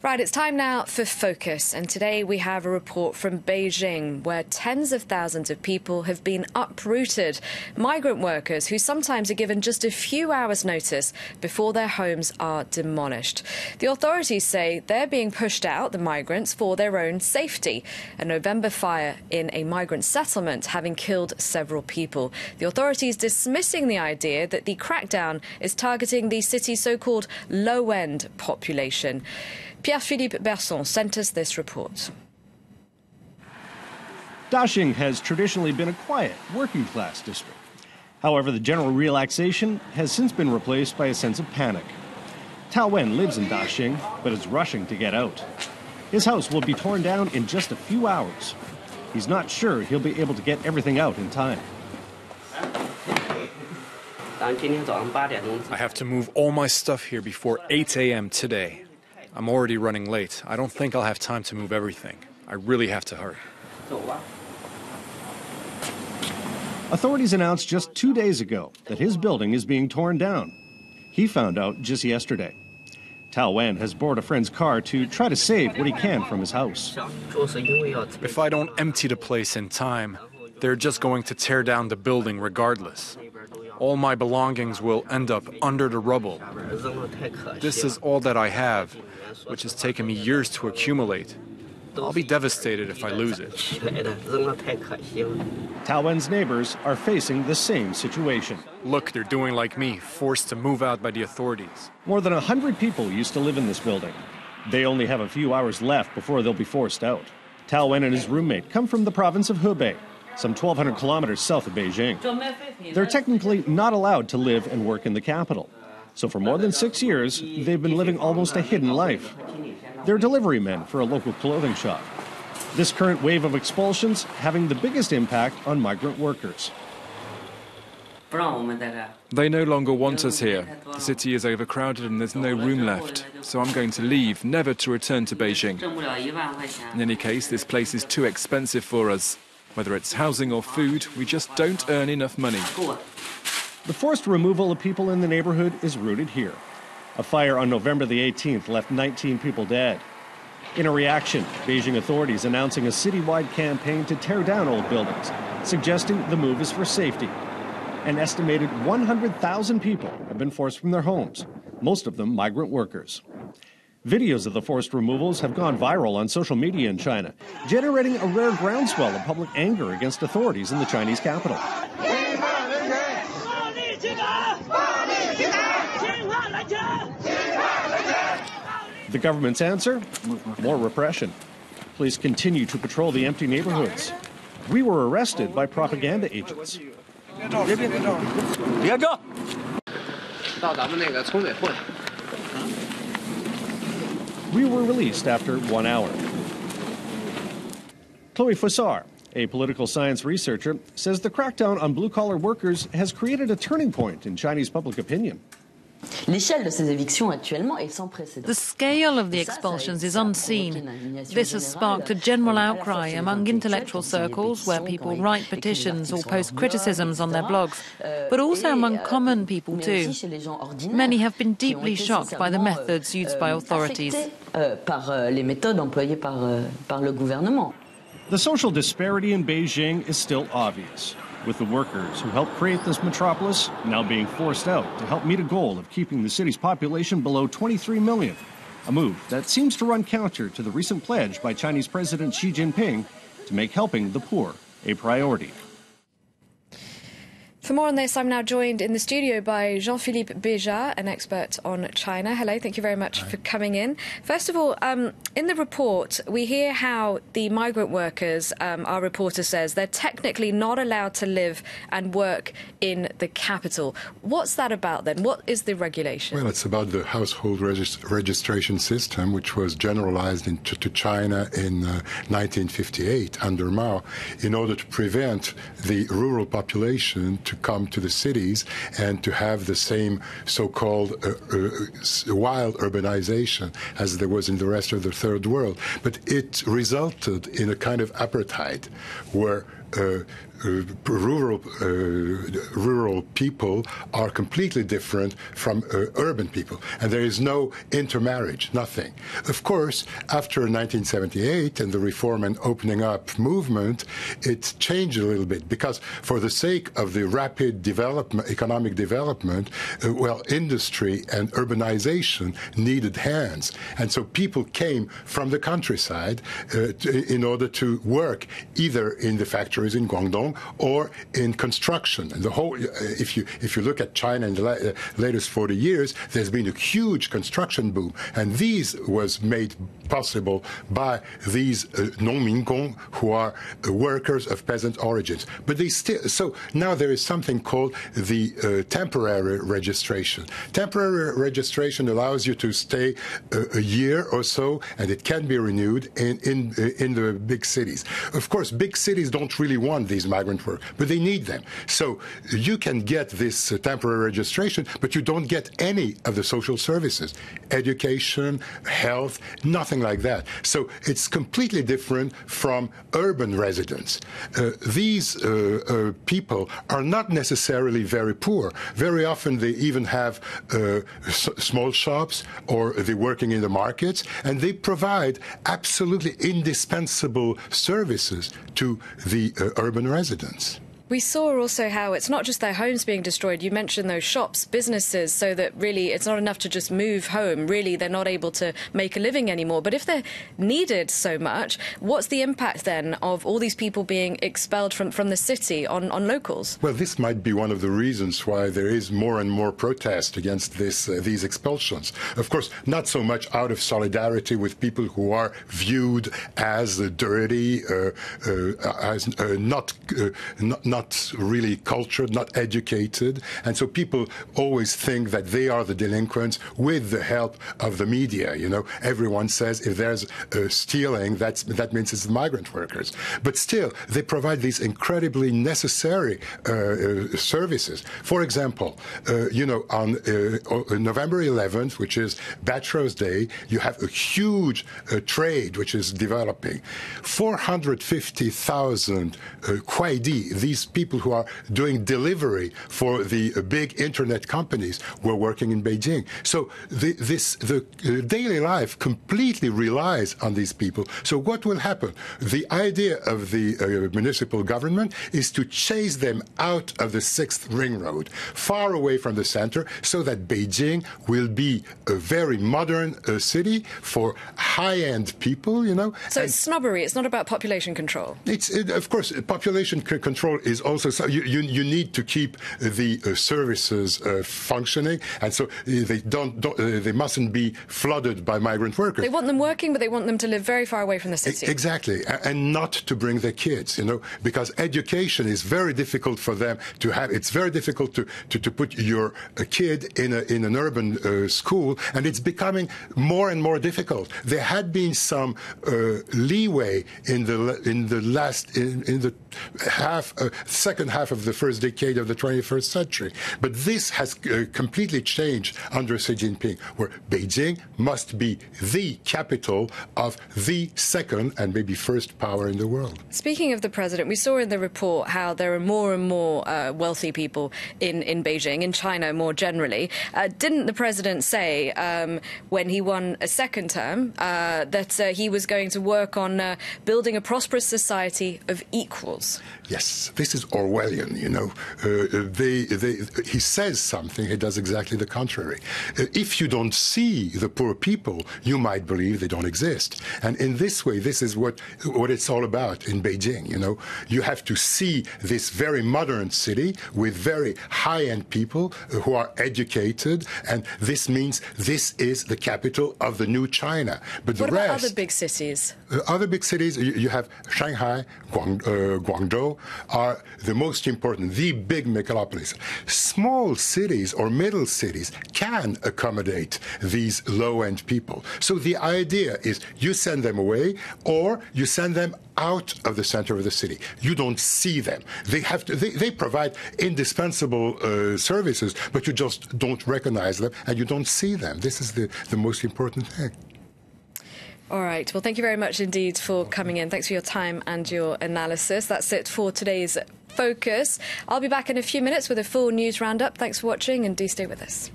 Right, it's time now for Focus, and today we have a report from Beijing where tens of thousands of people have been uprooted. Migrant workers who sometimes are given just a few hours' notice before their homes are demolished. The authorities say they're being pushed out, the migrants, for their own safety. A November fire in a migrant settlement having killed several people. The authorities dismissing the idea that the crackdown is targeting the city's so-called low-end population. Pierre-Philippe Berson sent us this report. Daxing has traditionally been a quiet, working-class district. However, the general relaxation has since been replaced by a sense of panic. Tao Wen lives in Daxing, but is rushing to get out. His house will be torn down in just a few hours. He's not sure he'll be able to get everything out in time. I have to move all my stuff here before 8 a.m. today. I'm already running late. I don't think I'll have time to move everything. I really have to hurry. Authorities announced just 2 days ago that his building is being torn down. He found out just yesterday. Tao Wen has borrowed a friend's car to try to save what he can from his house. If I don't empty the place in time, they're just going to tear down the building regardless. All my belongings will end up under the rubble. This is all that I have, which has taken me years to accumulate. I'll be devastated if I lose it. Tao Wen's neighbors are facing the same situation. Look, they're doing like me, forced to move out by the authorities. More than 100 people used to live in this building. They only have a few hours left before they'll be forced out. Tao Wen and his roommate come from the province of Hebei, some 1,200 kilometers south of Beijing. They're technically not allowed to live and work in the capital. So for more than 6 years, they've been living almost a hidden life. They're delivery men for a local clothing shop. This current wave of expulsions having the biggest impact on migrant workers. They no longer want us here. The city is overcrowded and there's no room left. So I'm going to leave, never to return to Beijing. In any case, this place is too expensive for us. Whether it's housing or food, we just don't earn enough money. The forced removal of people in the neighborhood is rooted here. A fire on November the 18th left 19 people dead. In a reaction, Beijing authorities announcing a citywide campaign to tear down old buildings, suggesting the move is for safety. An estimated 100,000 people have been forced from their homes, most of them migrant workers. Videos of the forced removals have gone viral on social media in China, generating a rare groundswell of public anger against authorities in the Chinese capital. The government's answer? More repression. Police continue to patrol the empty neighborhoods. We were arrested by propaganda agents. We were released after 1 hour. Chloe Fossard, a political science researcher, says the crackdown on blue-collar workers has created a turning point in Chinese public opinion. The scale of the expulsions is unseen. This has sparked a general outcry among intellectual circles where people write petitions or post criticisms on their blogs, but also among common people too. Many have been deeply shocked by the methods used by authorities. The social disparity in Beijing is still obvious, with the workers who helped create this metropolis now being forced out to help meet a goal of keeping the city's population below 23 million, a move that seems to run counter to the recent pledge by Chinese President Xi Jinping to make helping the poor a priority. For more on this, I'm now joined in the studio by Jean-Philippe Béja, an expert on China. Hello, thank you very much for coming in. First of all, in the report, we hear how the migrant workers, our reporter says, they're technically not allowed to live and work in the capital. What's that about then? What is the regulation? Well, it's about the household registration system, which was generalized to China in 1958 under Mao, in order to prevent the rural population to come to the cities and to have the same so-called wild urbanization as there was in the rest of the third world. But it resulted in a kind of apartheid where rural people are completely different from urban people, and there is no intermarriage, nothing. Of course, after 1978 and the reform and opening up movement, it changed a little bit because, for the sake of the rapid development, economic development, industry and urbanization needed hands, and so people came from the countryside in order to work either in the factories in Guangdong or in construction. And the whole, if you look at China in the latest 40 years, there's been a huge construction boom, and these was made possible by these non-Mingong, who are workers of peasant origins. But they still, so now there is something called the temporary registration. Temporary registration allows you to stay a year or so, and it can be renewed in the big cities. Of course, big cities don't really want these migrant work, but they need them. So you can get this temporary registration, but you don't get any of the social services, education, health, nothing like that. So it's completely different from urban residents. These people are not necessarily very poor. Very often they even have small shops, or they're working in the markets, and they provide absolutely indispensable services to the urban residents. We saw also how it's not just their homes being destroyed. You mentioned those shops, businesses, so that really it's not enough to just move home. Really, they're not able to make a living anymore. But if they're needed so much, what's the impact then of all these people being expelled from the city on locals? Well, this might be one of the reasons why there is more and more protest against these expulsions. Of course, not so much out of solidarity with people who are viewed as dirty, as not really cultured, not educated, and so people always think that they are the delinquents with the help of the media. You know, everyone says if there's stealing, that means it's the migrant workers. But still, they provide these incredibly necessary services. For example, on November 11th, which is Batro's Day, you have a huge trade which is developing. 450,000 Kuaidi, these people who are doing delivery for the big internet companies, were working in Beijing. So the daily life completely relies on these people. So what will happen? The idea of the municipal government is to chase them out of the 6th Ring Road, far away from the center, so that Beijing will be a very modern city for high-end people, you know. So it's snobbery. It's not about population control. Of course, population control is also, so you need to keep the services functioning, and so they mustn't be flooded by migrant workers. They want them working, but they want them to live very far away from the city. Exactly, and not to bring their kids, you know, because education is very difficult for them to have. It's very difficult to put your kid in an urban school, and it's becoming more and more difficult. There had been some leeway in the second half of the first decade of the 21st century. But this has completely changed under Xi Jinping, where Beijing must be the capital of the second and maybe first power in the world. Speaking of the president, we saw in the report how there are more and more wealthy people in Beijing, in China more generally. Didn't the president say when he won a second term that he was going to work on building a prosperous society of equals? Yes, this is Orwellian, you know. He says something, he does exactly the contrary. If you don't see the poor people, you might believe they don't exist. And in this way, this is what it's all about in Beijing, you know. You have to see this very modern city with very high-end people who are educated, and this means this is the capital of the new China. But what about other big cities? Other big cities, you have Shanghai, Guangzhou, are the most important, the big megalopolis. Small cities or middle cities can accommodate these low-end people. So the idea is you send them away, or you send them out of the center of the city. You don't see them. They provide indispensable services, but you just don't recognize them and you don't see them. This is the most important thing. All right. Well, thank you very much indeed for coming in. Thanks for your time and your analysis. That's it for today's Focus. I'll be back in a few minutes with a full news roundup. Thanks for watching and do stay with us.